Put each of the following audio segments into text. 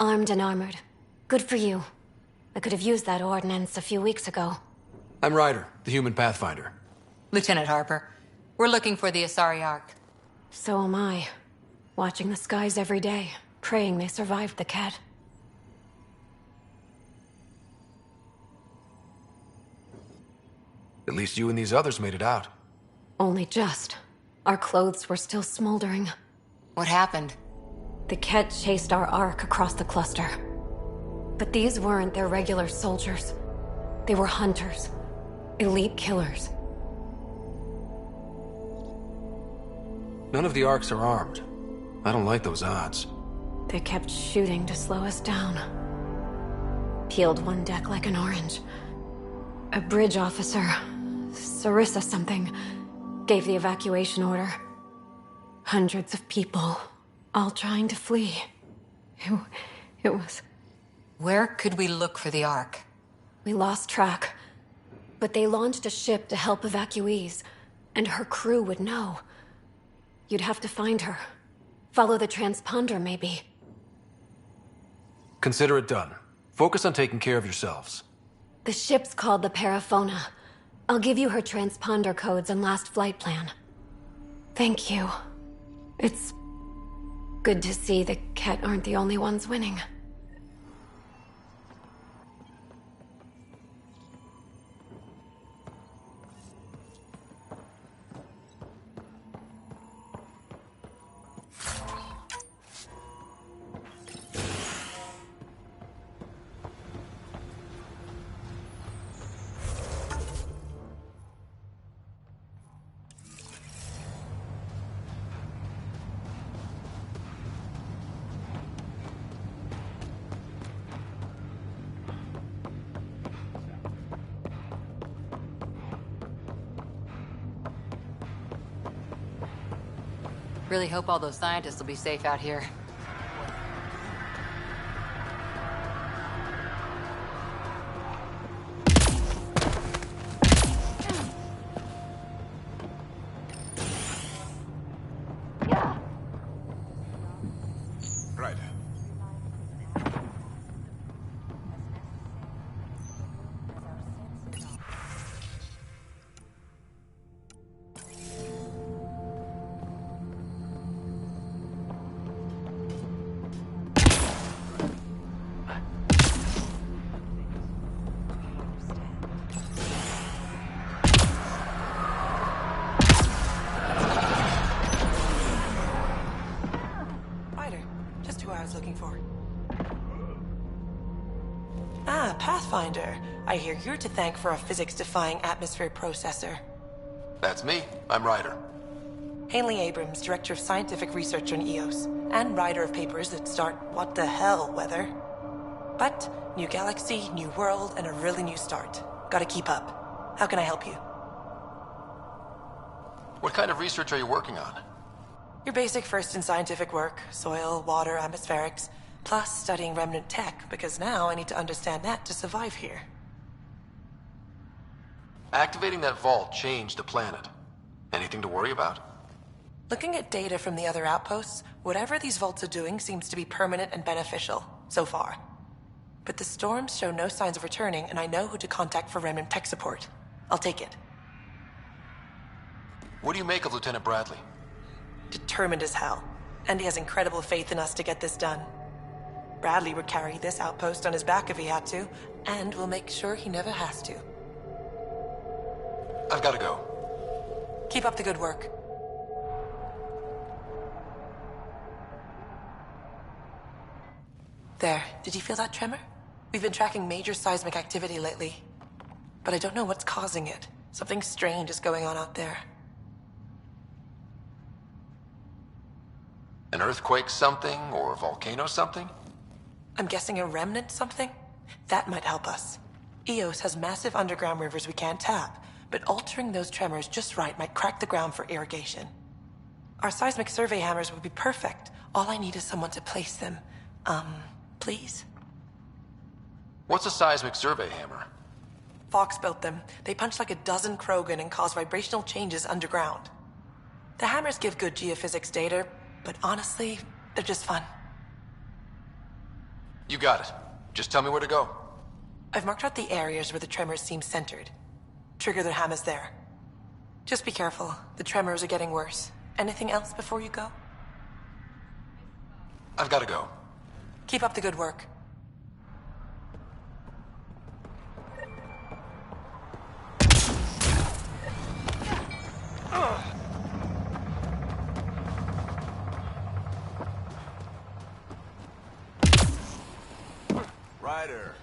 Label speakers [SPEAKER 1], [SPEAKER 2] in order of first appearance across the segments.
[SPEAKER 1] Armed and armored. Good for you. I could have used that ordnance a few weeks ago.
[SPEAKER 2] I'm Ryder, the human pathfinder.
[SPEAKER 3] Lieutenant Harper, we're looking for the Asari Ark.
[SPEAKER 1] So am I. Watching the skies every day, praying they survived the cat.
[SPEAKER 2] At least you and these others made it out.
[SPEAKER 1] Only just. Our clothes were still smoldering.
[SPEAKER 3] What happened?
[SPEAKER 1] The Ket chased our Ark across the cluster. But these weren't their regular soldiers. They were hunters. Elite killers.
[SPEAKER 2] None of the Arks are armed. I don't like those odds.
[SPEAKER 1] They kept shooting to slow us down. Peeled one deck like an orange. A bridge officer, Sarissa something, gave the evacuation order. Hundreds of people, all trying to flee. It was...
[SPEAKER 3] Where could we look for the Ark?
[SPEAKER 1] We lost track. But they launched a ship to help evacuees, and her crew would know. You'd have to find her. Follow the transponder, maybe.
[SPEAKER 2] Consider it done. Focus on taking care of yourselves.
[SPEAKER 1] The ship's called the Paraphona. I'll give you her transponder codes and last flight plan. Thank you. It's good to see the Ket aren't the only ones winning.
[SPEAKER 3] Really hope all those scientists will be safe out here.
[SPEAKER 4] Ryder.
[SPEAKER 5] Looking for. Ah, Pathfinder. I hear you're to thank for a physics-defying atmosphere processor.
[SPEAKER 2] That's me. I'm Ryder.
[SPEAKER 5] Hanley Abrams, Director of Scientific Research on EOS, and writer of papers that start what the hell weather. But, new galaxy, new world, and a really new start. Gotta keep up. How can I help you?
[SPEAKER 2] What kind of research are you working on?
[SPEAKER 5] Your basic first in scientific work, soil, water, atmospherics, plus studying remnant tech, because now I need to understand that to survive here.
[SPEAKER 2] Activating that vault changed the planet. Anything to worry about?
[SPEAKER 5] Looking at data from the other outposts, whatever these vaults are doing seems to be permanent and beneficial, so far. But the storms show no signs of returning, and I know who to contact for Remnant tech support. I'll take it.
[SPEAKER 2] What do you make of Lieutenant Bradley?
[SPEAKER 5] Determined as hell. And he has incredible faith in us to get this done. Bradley would carry this outpost on his back if he had to, and we'll make sure he never has to.
[SPEAKER 2] I've got to go.
[SPEAKER 5] Keep up the good work. There, did you feel that tremor? We've been tracking major seismic activity lately. But I don't know what's causing it. Something strange is going on out there.
[SPEAKER 2] An earthquake something, or a volcano something?
[SPEAKER 5] I'm guessing a remnant something? That might help us. Eos has massive underground rivers we can't tap, but altering those tremors just right might crack the ground for irrigation. Our seismic survey hammers would be perfect. All I need is someone to place them. Please?
[SPEAKER 2] What's a seismic survey hammer?
[SPEAKER 5] Fox built them. They punch like a dozen Krogan and cause vibrational changes underground. The hammers give good geophysics data, but honestly, they're just fun.
[SPEAKER 2] You got it. Just tell me where to go.
[SPEAKER 5] I've marked out the areas where the tremors seem centered. Trigger the hammers there. Just be careful. The tremors are getting worse. Anything else before you go?
[SPEAKER 2] I've got to go.
[SPEAKER 5] Keep up the good work.
[SPEAKER 4] Ryder.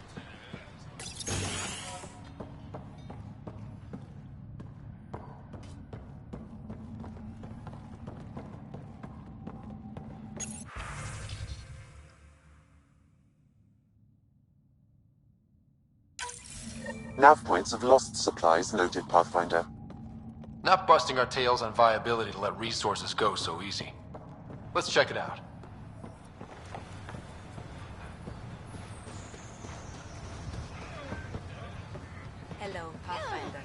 [SPEAKER 6] Nav points of lost supplies noted, Pathfinder.
[SPEAKER 2] Not busting our tails on viability to let resources go so easy. Let's check it out.
[SPEAKER 3] Hello, Pathfinder.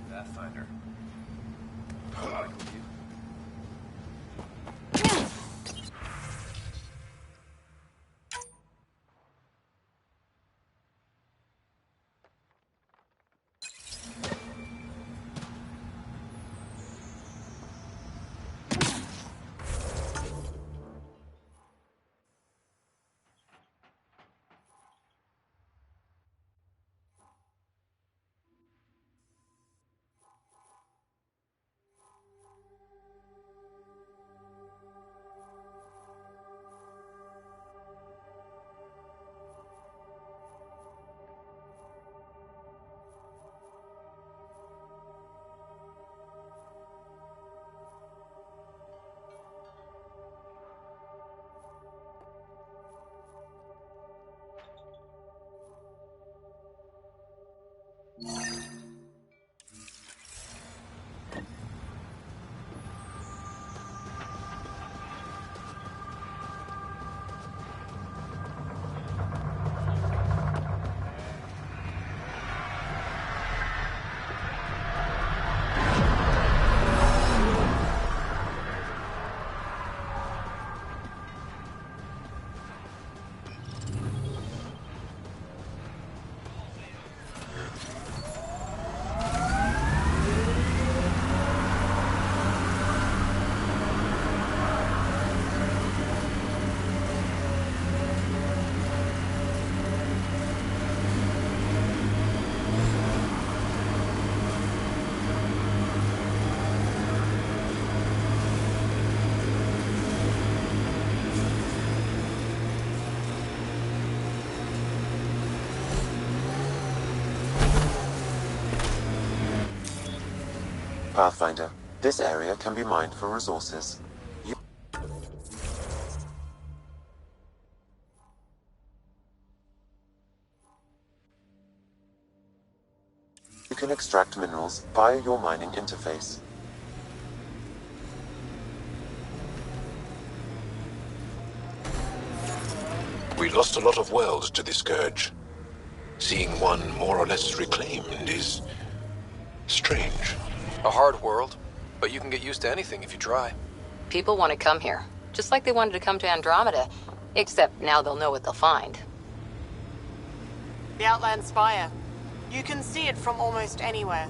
[SPEAKER 4] Pathfinder.
[SPEAKER 6] Pathfinder, this area can be mined for resources. You can extract minerals via your mining interface.
[SPEAKER 7] We lost a lot of worlds to the Scourge. Seeing one more or less reclaimed is strange.
[SPEAKER 2] A hard world, but you can get used to anything if you try.
[SPEAKER 3] People want to come here, just like they wanted to come to Andromeda. Except now they'll know what they'll find.
[SPEAKER 8] The Outland Spire. You can see it from almost anywhere.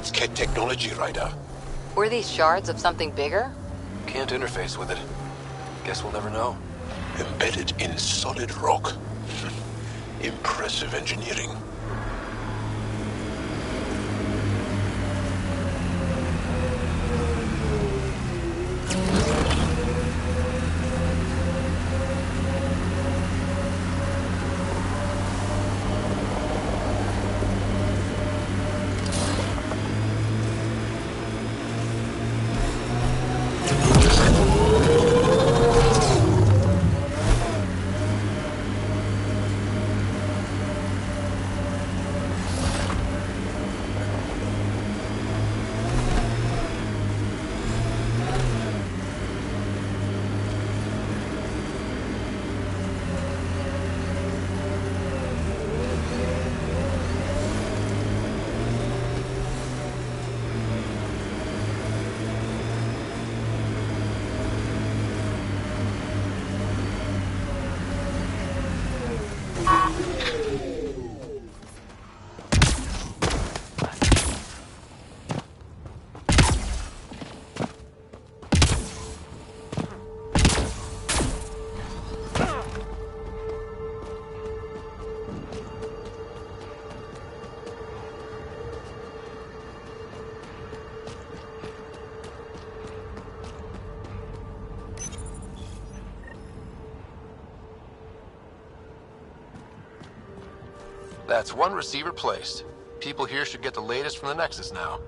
[SPEAKER 7] That's Ket technology, Ryder.
[SPEAKER 3] Were these shards of something bigger?
[SPEAKER 2] Can't interface with it. Guess we'll never know.
[SPEAKER 7] Embedded in solid rock. Impressive engineering.
[SPEAKER 2] That's one receiver placed. People here should get the latest from the Nexus now.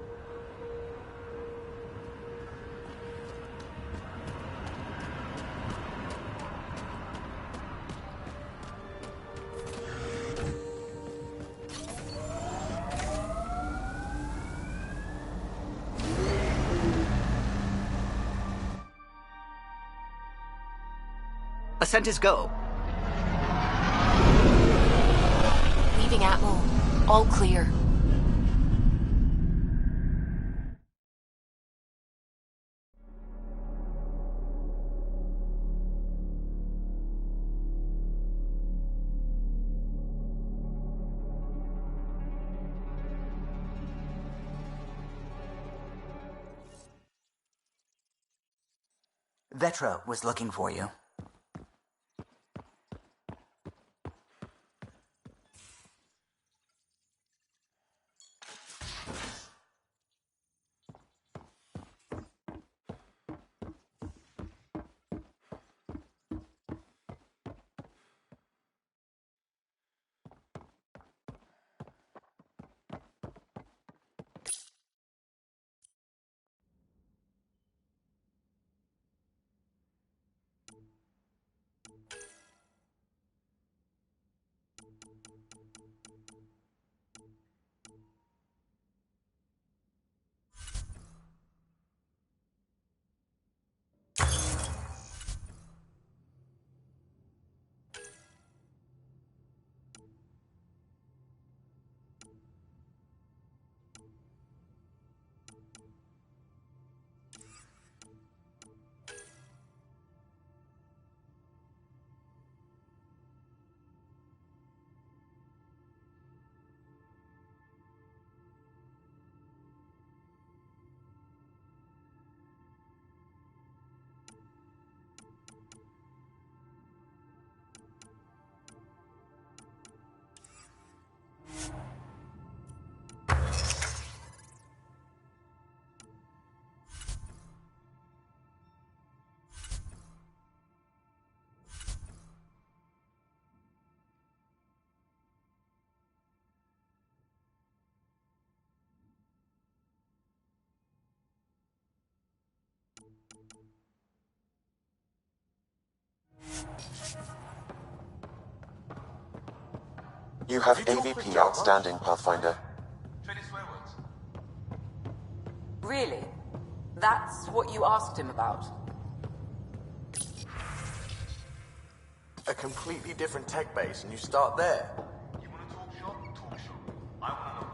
[SPEAKER 9] Ascent is go.
[SPEAKER 1] We've
[SPEAKER 9] Receiving Atmo. All clear.
[SPEAKER 10] Vetra was looking for you.
[SPEAKER 6] You have AVP outstanding, Pathfinder.
[SPEAKER 11] Really? That's what you asked him about?
[SPEAKER 12] A completely different tech base, and you start there. You want to talk shop? Talk shop. I want to know.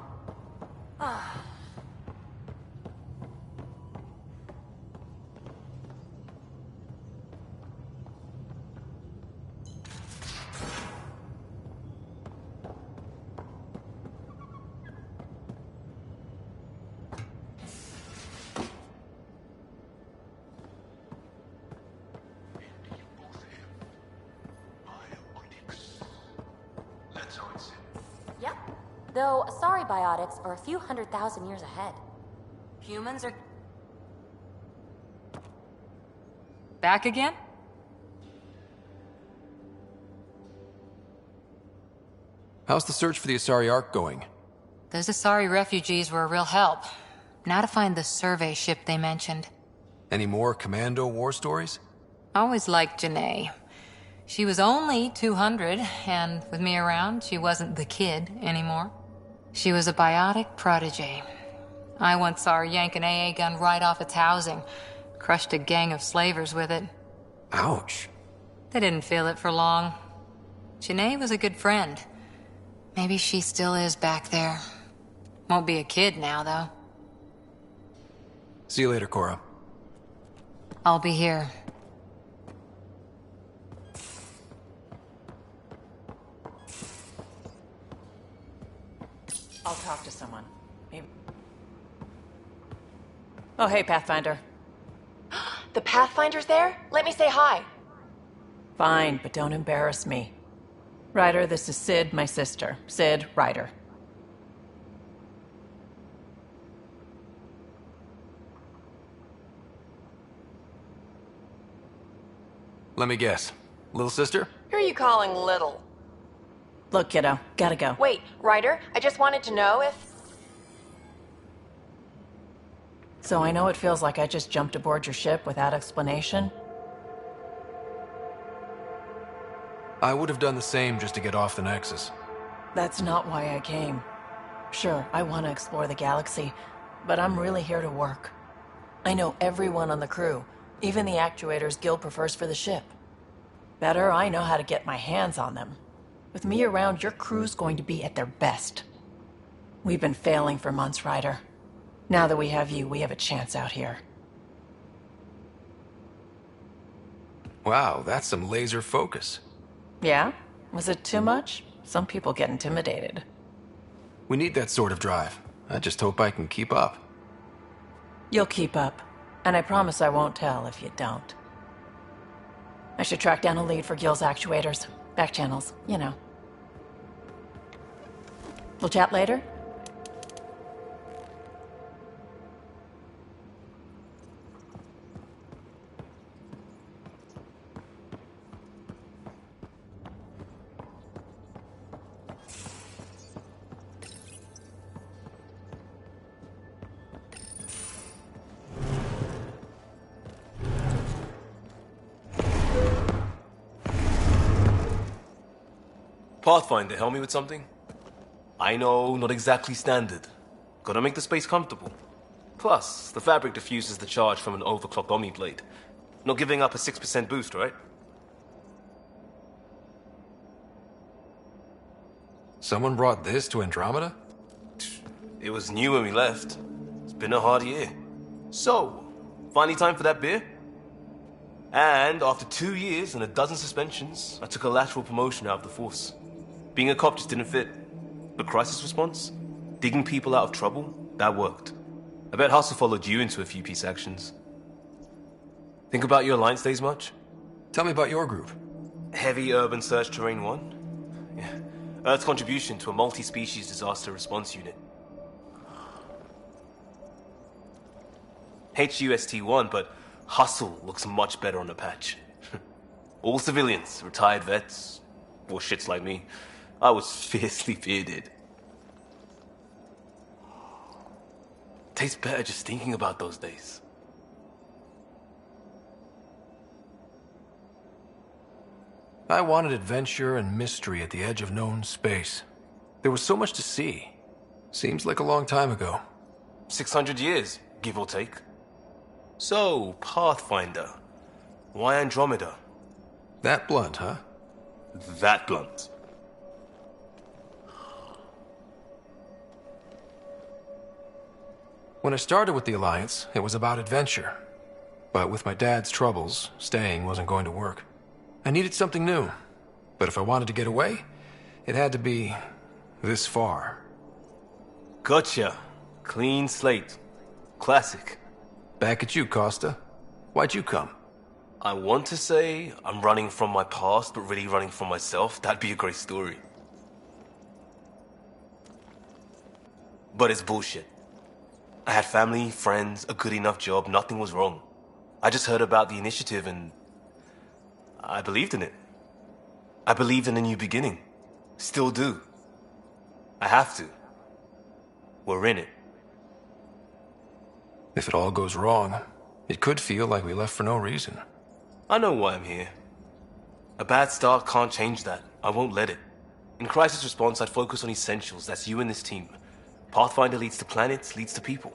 [SPEAKER 9] Yep. Though sorry biotics are a few 100,000 years ahead.
[SPEAKER 11] Humans are...
[SPEAKER 3] Back again?
[SPEAKER 2] How's the search for the Asari Ark going?
[SPEAKER 3] Those Asari refugees were a real help. Now to find the survey ship they mentioned.
[SPEAKER 2] Any more commando war stories?
[SPEAKER 3] Always liked Janae. She was only 200, and with me around, she wasn't the kid anymore. She was a biotic protege. I once saw her yank an AA gun right off its housing. Crushed a gang of slavers with it.
[SPEAKER 2] Ouch.
[SPEAKER 3] They didn't feel it for long. Janae was a good friend. Maybe she still is back there. Won't be a kid now, though.
[SPEAKER 2] See you later, Cora.
[SPEAKER 3] I'll be here.
[SPEAKER 11] I'll talk to someone. Maybe... Oh, hey, Pathfinder.
[SPEAKER 9] The Pathfinder's there? Let me say hi.
[SPEAKER 11] Fine, but don't embarrass me. Ryder, this is Sid, my sister. Sid, Ryder.
[SPEAKER 2] Let me guess. Little sister?
[SPEAKER 9] Who are you calling little?
[SPEAKER 11] Look, kiddo, gotta go.
[SPEAKER 9] Wait, Ryder, I just wanted to know if...
[SPEAKER 11] So I know it feels like I just jumped aboard your ship without explanation.
[SPEAKER 2] I would have done the same just to get off the Nexus.
[SPEAKER 11] That's not why I came. Sure, I want to explore the galaxy, but I'm really here to work. I know everyone on the crew, even the actuators Gil prefers for the ship. Better, I know how to get my hands on them. With me around, your crew's going to be at their best. We've been failing for months, Ryder. Now that we have you, we have a chance out here.
[SPEAKER 2] Wow, that's some laser focus.
[SPEAKER 11] Yeah? Was it too much? Some people get intimidated.
[SPEAKER 2] We need that sort of drive. I just hope I can keep up.
[SPEAKER 11] You'll keep up. And I promise I won't tell if you don't. I should track down a lead for Gil's actuators. Back channels, you know. We'll chat later?
[SPEAKER 10] Pathfinder, help me with something? I know, not exactly standard. Gotta make the space comfortable. Plus, the fabric diffuses the charge from an overclocked Omni blade. Not giving up a 6% boost, right?
[SPEAKER 2] Someone brought this to Andromeda?
[SPEAKER 10] It was new when we left. It's been a hard year. So, finally time for that beer? And after 2 years and a dozen suspensions, I took a lateral promotion out of the force. Being a cop just didn't fit. But crisis response? Digging people out of trouble? That worked. I bet Hustle followed you into a few peace actions. Think about your Alliance days much?
[SPEAKER 2] Tell me about your group.
[SPEAKER 10] Heavy Urban Search Terrain 1? Yeah. Earth's contribution to a multi-species disaster response unit. HUST-1, but Hustle looks much better on the patch. All civilians, retired vets, or shits like me. I was fiercely bearded. Tastes better just thinking about those days.
[SPEAKER 2] I wanted adventure and mystery at the edge of known space. There was so much to see. Seems like a long time ago.
[SPEAKER 10] 600 years, give or take. So, Pathfinder. Why Andromeda?
[SPEAKER 2] That blunt, huh?
[SPEAKER 10] That blunt.
[SPEAKER 2] When I started with the Alliance, it was about adventure. But with my dad's troubles, staying wasn't going to work. I needed something new. But if I wanted to get away, it had to be this far.
[SPEAKER 10] Gotcha. Clean slate. Classic.
[SPEAKER 2] Back at you, Costa. Why'd you come?
[SPEAKER 10] I want to say I'm running from my past, but really running from myself. That'd be a great story. But it's bullshit. I had family, friends, a good enough job, nothing was wrong. I just heard about the initiative and I believed in it. I believed in a new beginning. Still do. I have to. We're in it.
[SPEAKER 2] If it all goes wrong, it could feel like we left for no reason.
[SPEAKER 10] I know why I'm here. A bad start can't change that. I won't let it. In crisis response, I'd focus on essentials. That's you and this team. Pathfinder leads to planets, leads to people.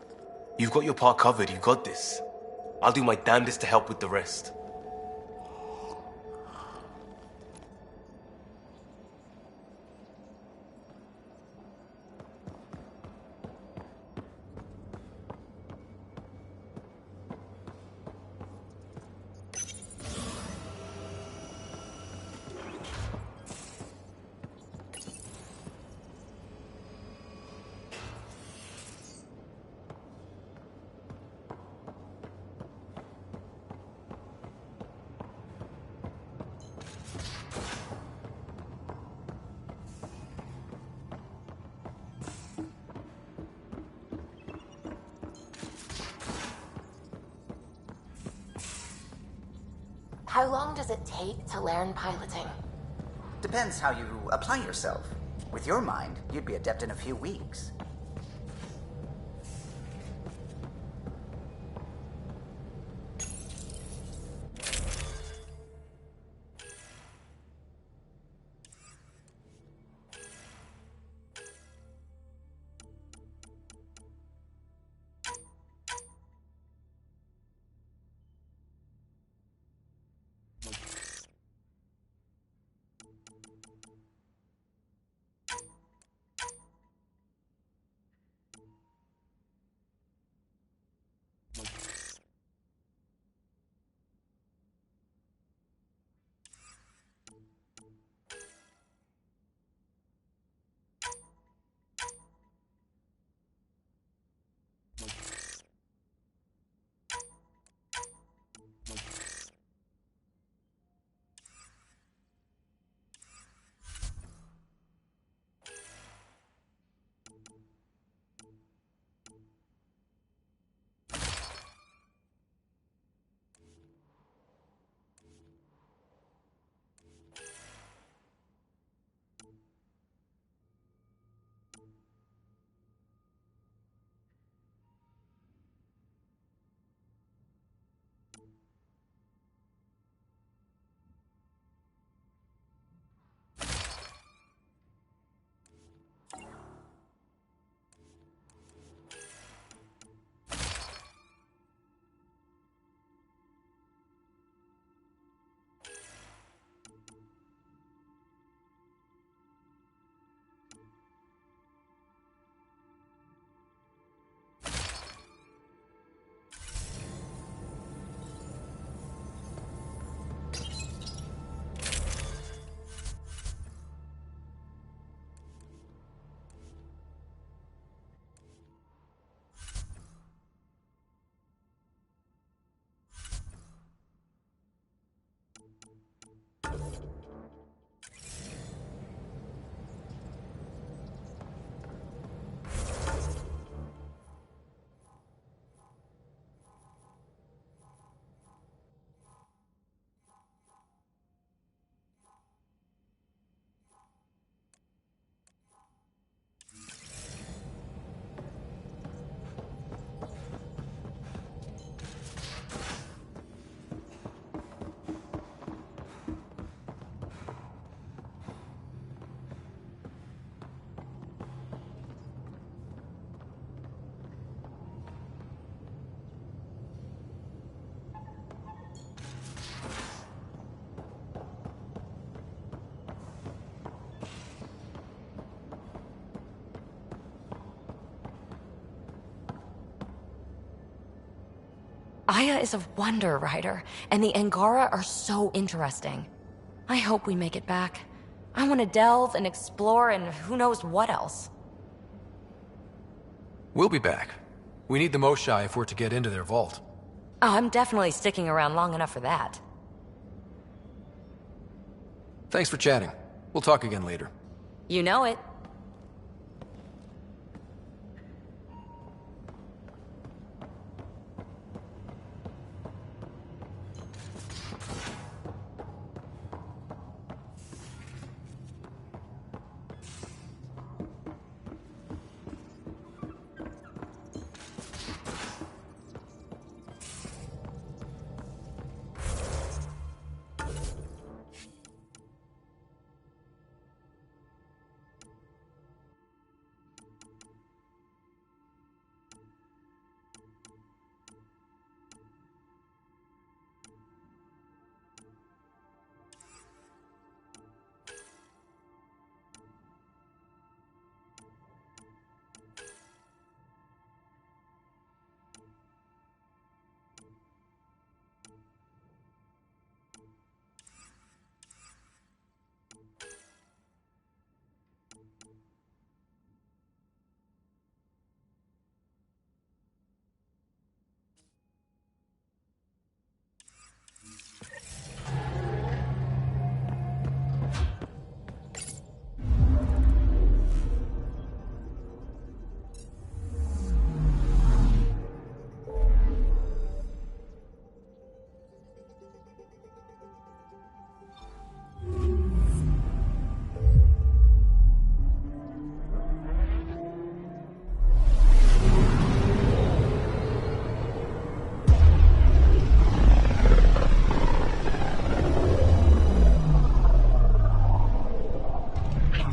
[SPEAKER 10] You've got your part covered, you got this. I'll do my damnedest to help with the rest.
[SPEAKER 9] How long does it take to learn piloting?
[SPEAKER 13] Depends how you apply yourself. With your mind, you'd be adept in a few weeks.
[SPEAKER 9] Gaia is a wonder, Ryder, and the Angara are so interesting. I hope we make it back. I want to delve and explore and who knows what else.
[SPEAKER 2] We'll be back. We need the Moshai if we're to get into their vault.
[SPEAKER 9] Oh, I'm definitely sticking around long enough for that.
[SPEAKER 2] Thanks for chatting. We'll talk again later.
[SPEAKER 9] You know it.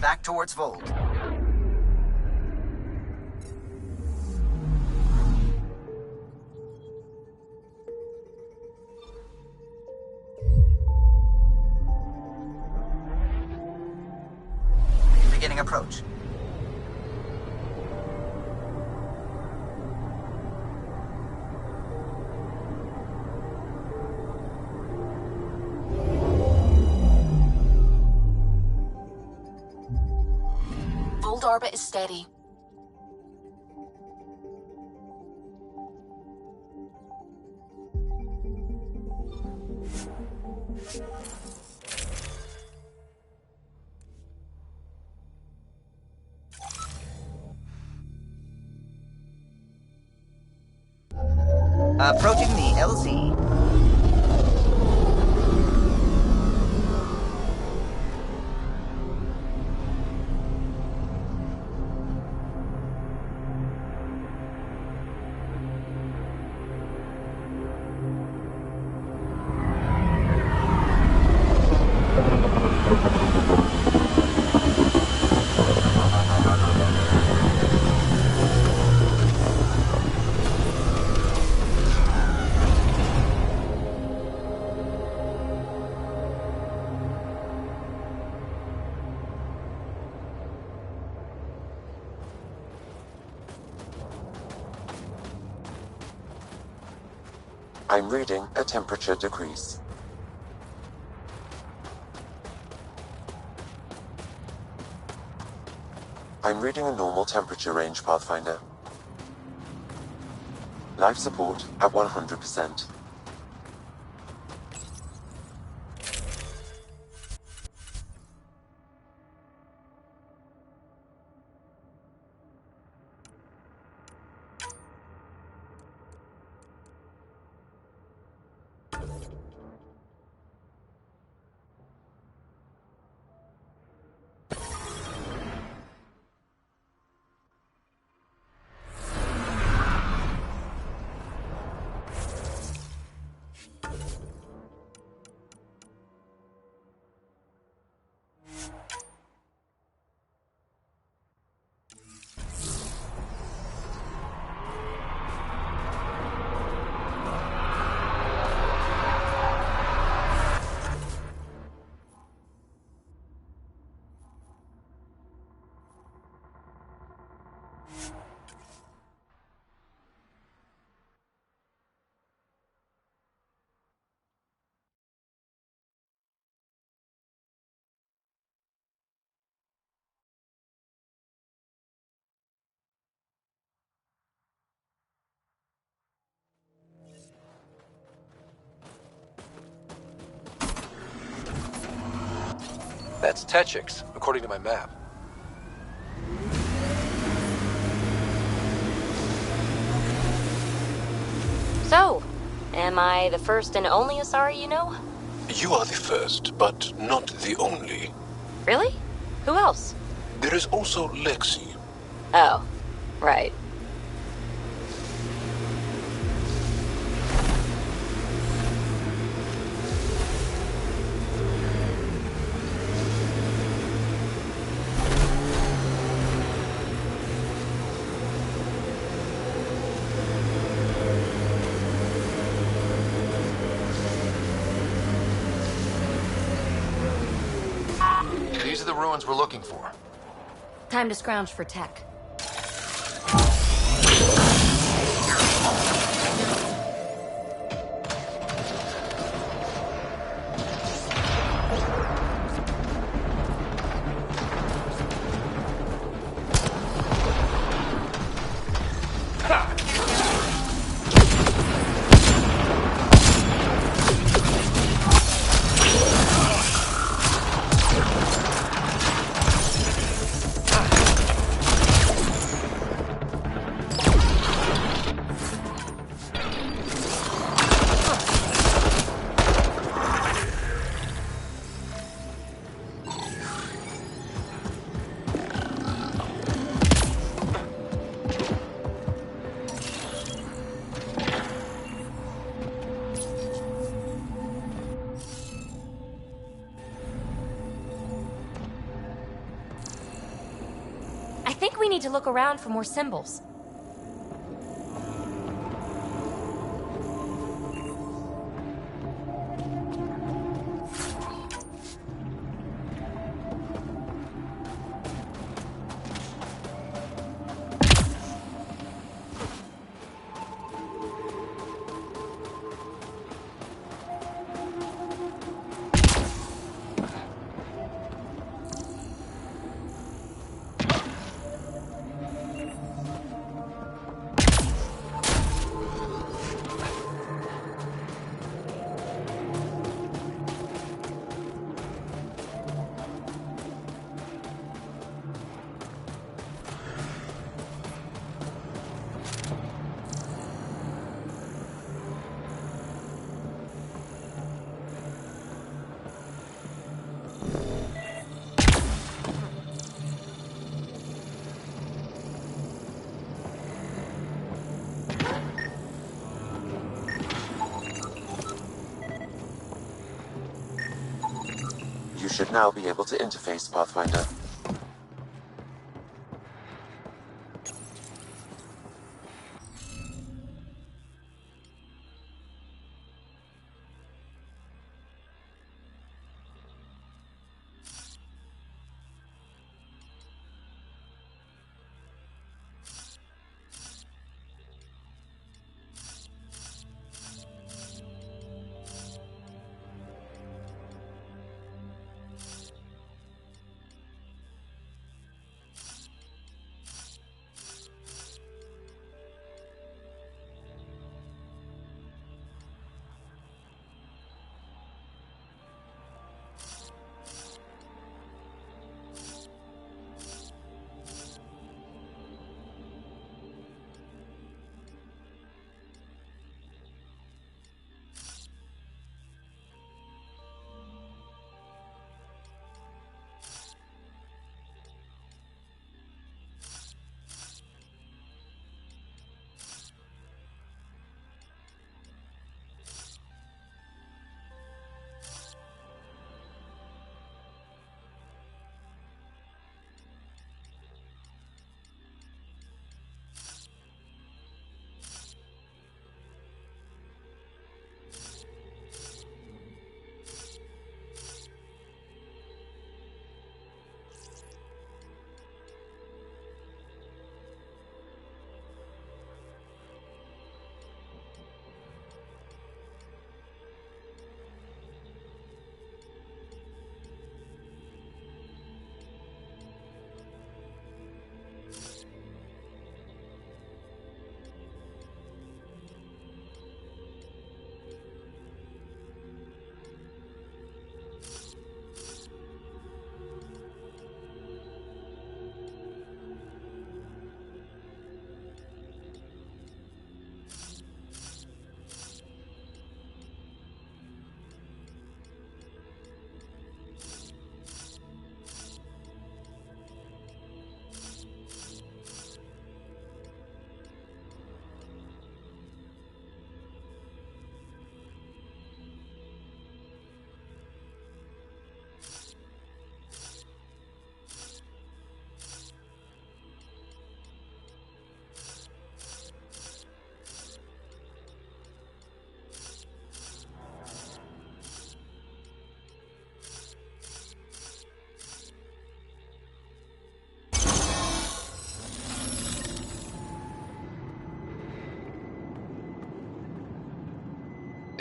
[SPEAKER 13] Back towards Vold. Beginning approach.
[SPEAKER 14] Orbit is steady.
[SPEAKER 13] Approaching the LZ.
[SPEAKER 6] I'm reading a temperature decrease. I'm reading a normal temperature range, Pathfinder. Life support at 100%.
[SPEAKER 2] That's Techix, according to my map.
[SPEAKER 9] So, am I the first and only Asari you know?
[SPEAKER 7] You are the first, but not the only.
[SPEAKER 9] Really? Who else?
[SPEAKER 7] There is also Lexi.
[SPEAKER 9] Oh, right.
[SPEAKER 2] These are the ruins we're looking for.
[SPEAKER 9] Time to scrounge for tech. I think we need to look around for more symbols.
[SPEAKER 6] You should now be able to interface, Pathfinder.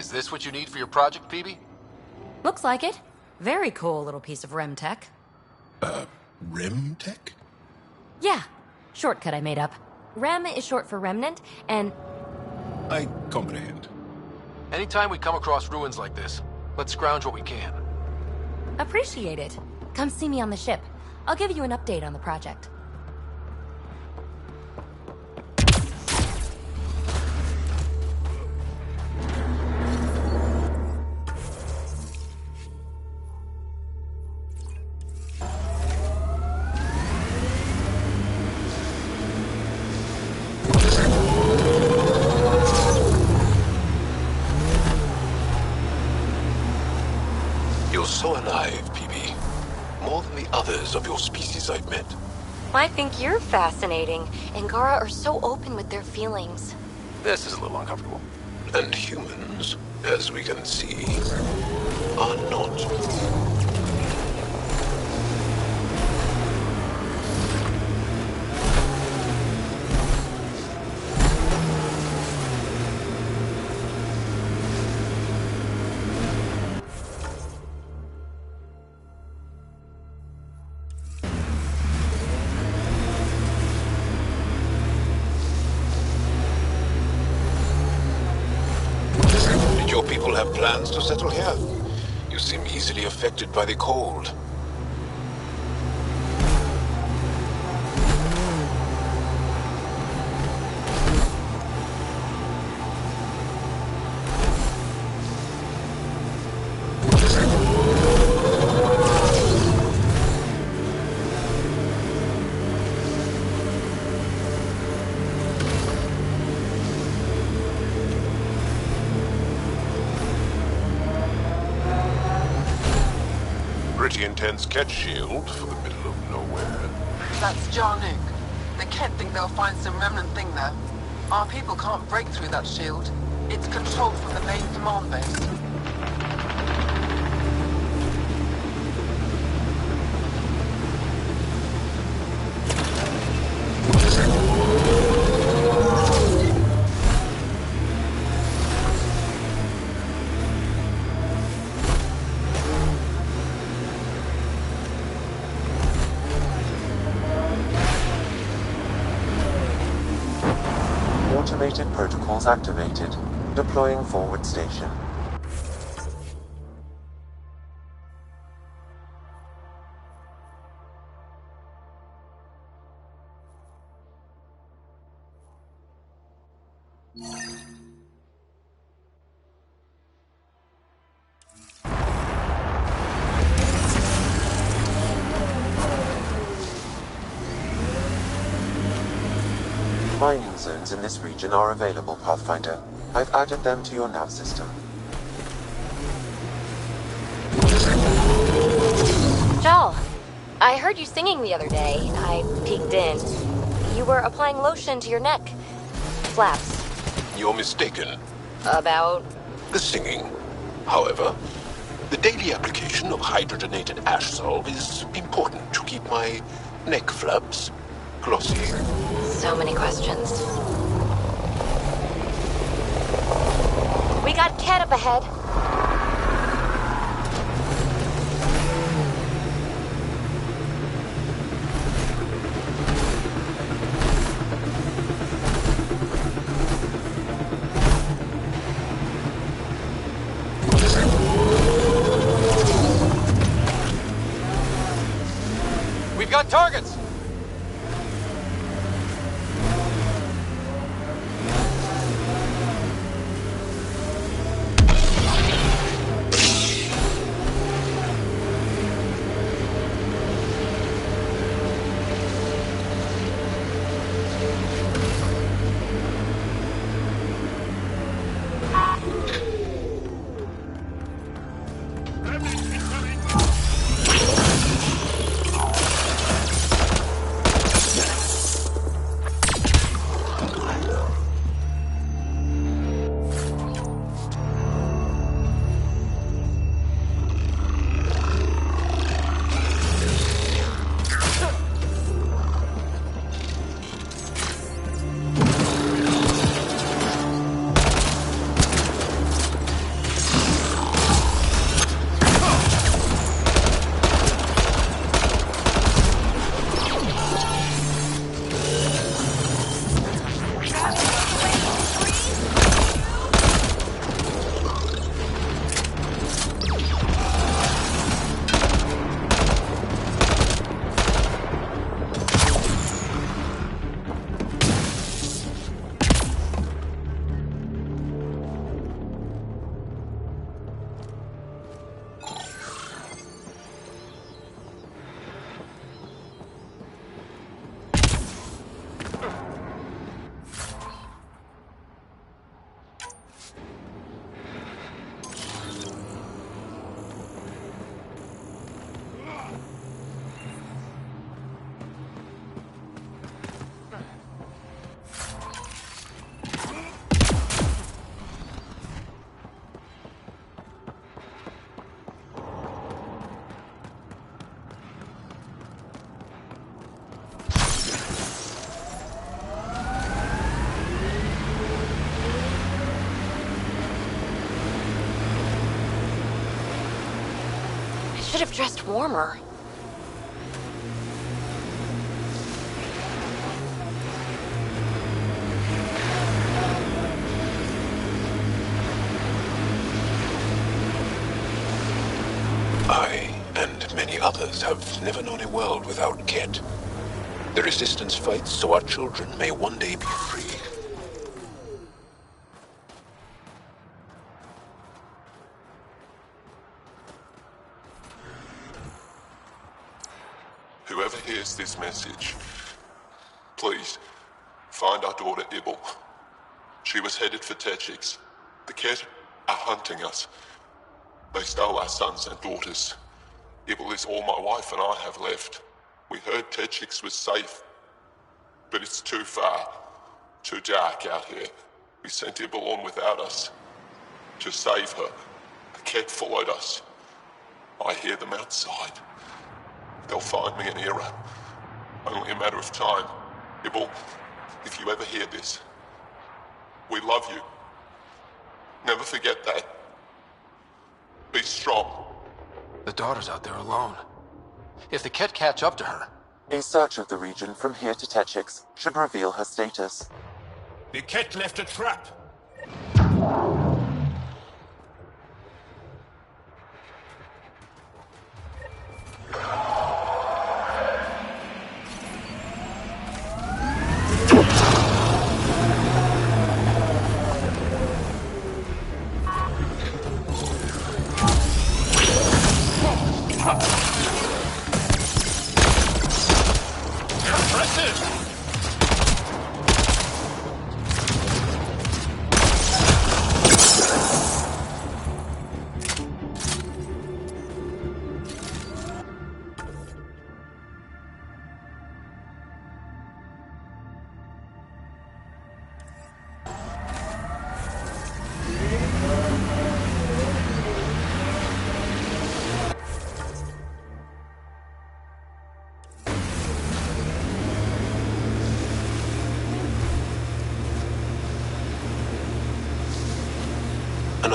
[SPEAKER 2] Is this what you need for your project, PB?
[SPEAKER 9] Looks like it. Very cool little piece of REM tech.
[SPEAKER 7] Rem tech?
[SPEAKER 9] Yeah, shortcut I made up. REM is short for remnant, and...
[SPEAKER 7] I comprehend.
[SPEAKER 2] Anytime we come across ruins like this, let's scrounge what we can.
[SPEAKER 9] Appreciate it. Come see me on the ship. I'll give you an update on the project.
[SPEAKER 7] You're so alive, PB. More than the others of your species I've met.
[SPEAKER 9] I think you're fascinating. Angara are so open with their feelings.
[SPEAKER 2] This is a little uncomfortable.
[SPEAKER 7] And humans, as we can see, are not. Your people have plans to settle here? You seem easily affected by the cold. Pretty intense catch shield for the middle of nowhere.
[SPEAKER 15] That's Jarnook. The Kent think they'll find some remnant thing there. Our people can't break through that shield. It's controlled from the main command base.
[SPEAKER 6] Automated protocols activated. Deploying forward station. Mining zones in this region are available, Pathfinder. I've added them to your nav system.
[SPEAKER 9] Jal, I heard you singing the other day. I peeked in. You were applying lotion to your neck. Flaps.
[SPEAKER 7] You're mistaken.
[SPEAKER 9] About?
[SPEAKER 7] The singing. However, the daily application of hydrogenated ash salve is important to keep my neck flaps glossy.
[SPEAKER 9] So many questions. We got Cat up ahead.
[SPEAKER 2] We've got targets!
[SPEAKER 9] should have dressed warmer.
[SPEAKER 7] I and many others have never known a world without Ket. The Resistance fights so our children may one day be free.
[SPEAKER 16] Whoever hears this message, please find our daughter Ibel. She was headed for Techix. The Ket are hunting us. They stole our sons and daughters. Ibel is all my wife and I have left. We heard Techix was safe, but it's too far, too dark out here. We sent Ibel on without us. To save her, the Ket followed us. I hear them outside. They'll find me in Era. Only a matter of time. Ibel, if you ever hear this, we love you. Never forget that. Be strong.
[SPEAKER 2] The daughter's out there alone. If the Ket catch up to her...
[SPEAKER 6] A search of the region from here to Techix should reveal her status.
[SPEAKER 7] The Ket left a trap.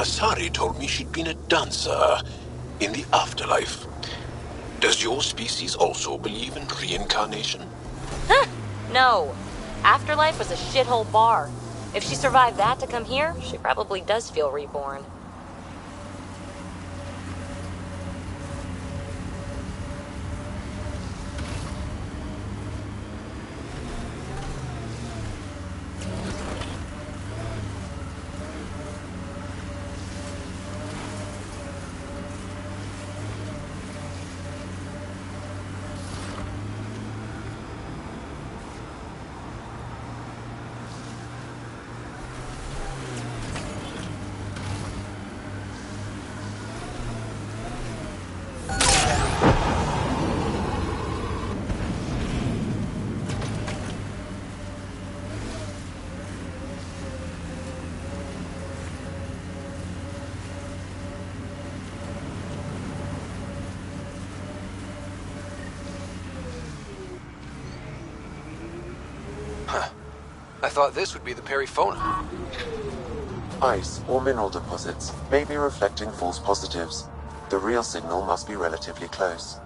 [SPEAKER 7] Asari told me she'd been a dancer in the afterlife. Does your species also believe in reincarnation?
[SPEAKER 9] Huh, no. Afterlife was a shithole bar. If she survived that to come here, she probably does feel reborn.
[SPEAKER 2] I thought this would be the Perifona.
[SPEAKER 6] Ice or mineral deposits may be reflecting false positives. The real signal must be relatively close.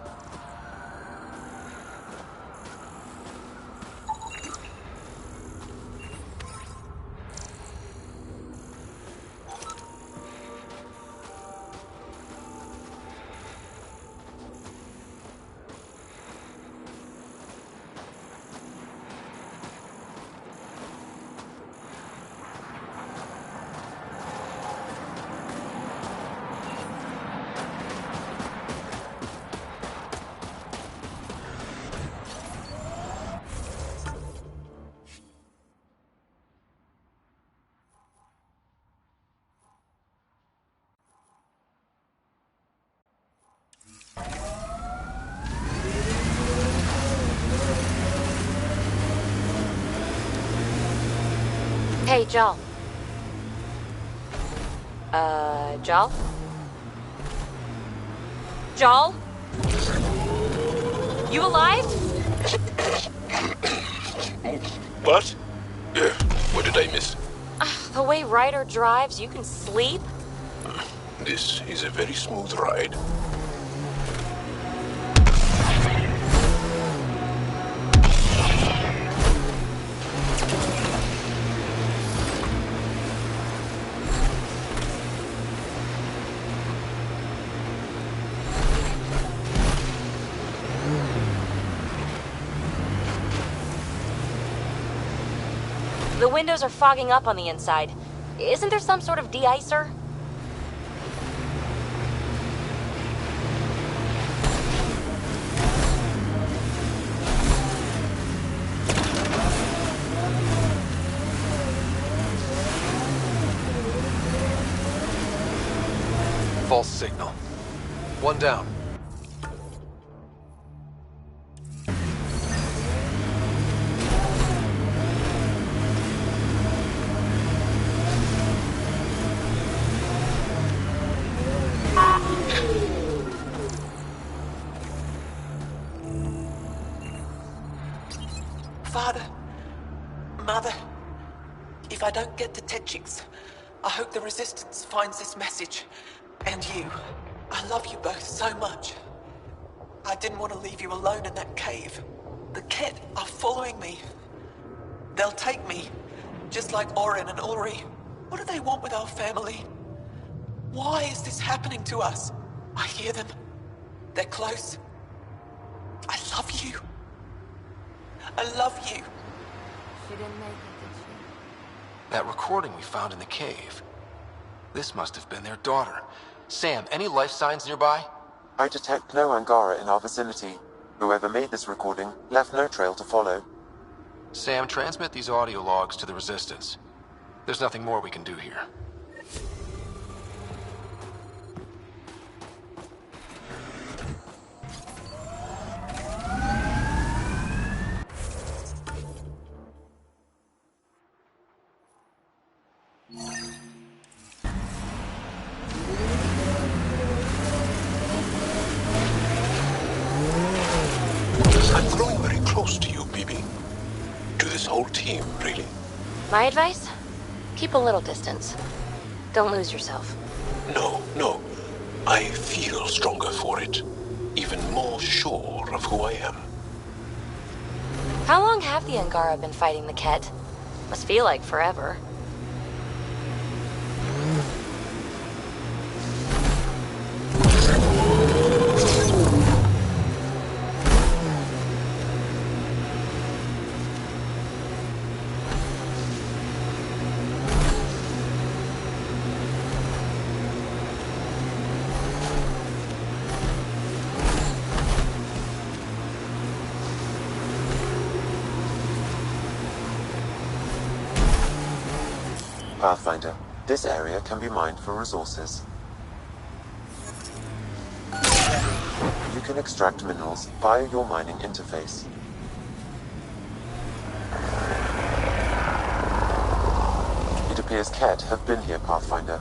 [SPEAKER 6] Hey, Jal. Jal? Jal? You alive?
[SPEAKER 7] What? What did I miss?
[SPEAKER 9] The way Ryder drives, you can sleep?
[SPEAKER 7] This is a very smooth ride.
[SPEAKER 9] windows are fogging up on the inside. Isn't there some sort of de-icer?
[SPEAKER 2] False signal. One down.
[SPEAKER 5] Father, Mother, if I don't get to Techix, I hope the Resistance finds this message. And you. I love you both so much. I didn't want to leave you alone in that cave. The Ket are following me. They'll take me, just like Orin and Ulri. What do they want with our family? Why is this happening to us? I hear them. They're close. I love you. I love you.
[SPEAKER 9] She didn't make it, did she?
[SPEAKER 2] That recording we found in the cave. This must have been their daughter. Sam, any life signs nearby?
[SPEAKER 6] I detect no Angara in our vicinity. Whoever made this recording left no trail to follow.
[SPEAKER 2] Sam, transmit these audio logs to the Resistance. There's nothing more we can do here.
[SPEAKER 7] I'm growing very close to you, Bibi. To this whole team, really.
[SPEAKER 9] My advice? Keep a little distance. Don't lose yourself.
[SPEAKER 7] No. I feel stronger for it. Even more sure of who I am.
[SPEAKER 9] How long have the Angara been fighting the Ket? Must feel like forever.
[SPEAKER 6] Pathfinder, this area can be mined for resources. You can extract minerals via your mining interface. It appears Ket have been here, Pathfinder.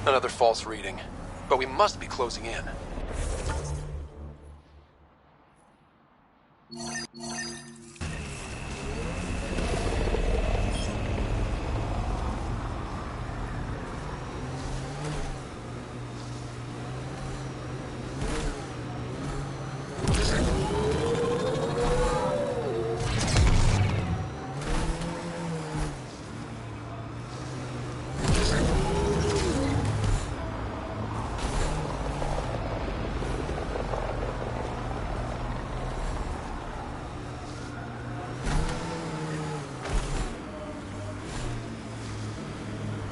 [SPEAKER 2] Another false reading. But we must be closing in.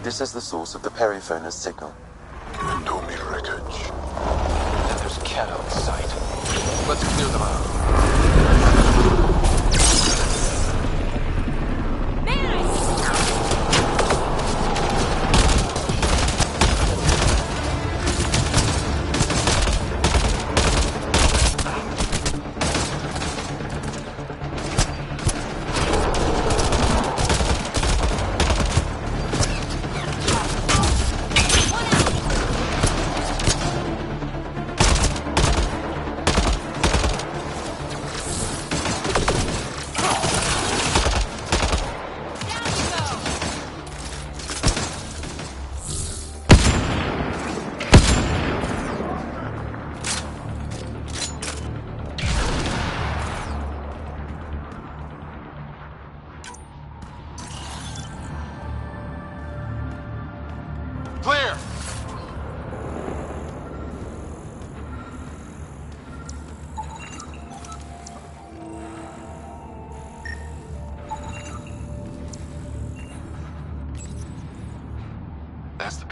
[SPEAKER 6] This is the source of the periphoner's signal.
[SPEAKER 7] And only wreckage.
[SPEAKER 2] And there's Ket out in sight. Let's clear them out.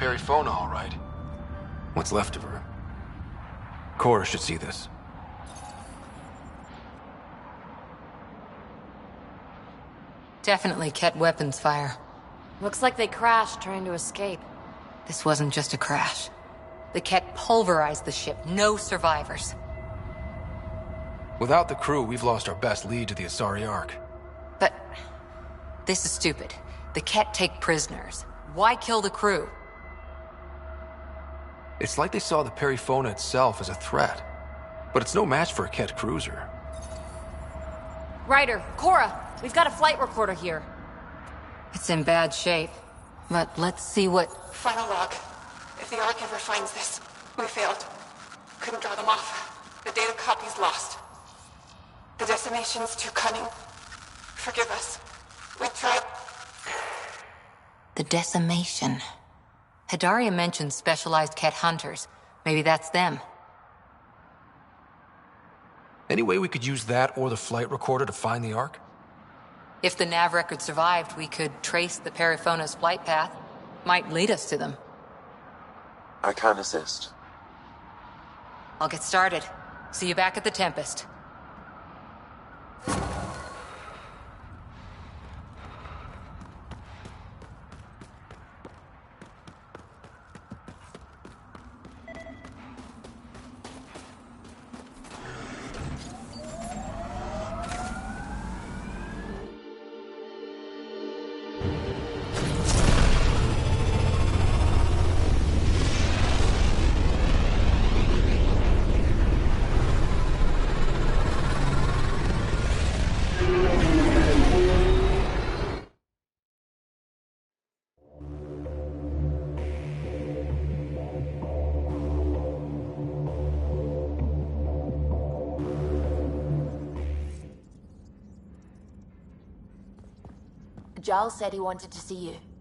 [SPEAKER 2] Perifona, all right. What's left of her. Cora should see this.
[SPEAKER 3] Definitely Ket weapons fire.
[SPEAKER 9] Looks like they crashed trying to escape.
[SPEAKER 3] This wasn't just a crash. The Ket pulverized the ship. No survivors.
[SPEAKER 2] Without the crew, we've lost our best lead to the Asari Ark.
[SPEAKER 3] But this is stupid. The Ket take prisoners. Why kill the crew?
[SPEAKER 2] It's like they saw the Perifona itself as a threat. But it's no match for a Ket cruiser.
[SPEAKER 9] Ryder, Cora, we've got a flight recorder here.
[SPEAKER 3] It's in bad shape. But let's see what...
[SPEAKER 15] Final log. If the Ark ever finds this, we failed. Couldn't draw them off. The data copy's lost. The decimation's too cunning. Forgive us. We tried...
[SPEAKER 3] The decimation. Hidaria mentioned specialized Ket hunters. Maybe that's them.
[SPEAKER 2] Any way we could use that or the flight recorder to find the Ark?
[SPEAKER 3] If the nav record survived, we could trace the Perifona's flight path. Might lead us to them.
[SPEAKER 6] I can assist.
[SPEAKER 3] I'll get started. See you back at the Tempest.
[SPEAKER 14] Giles said he wanted to see you.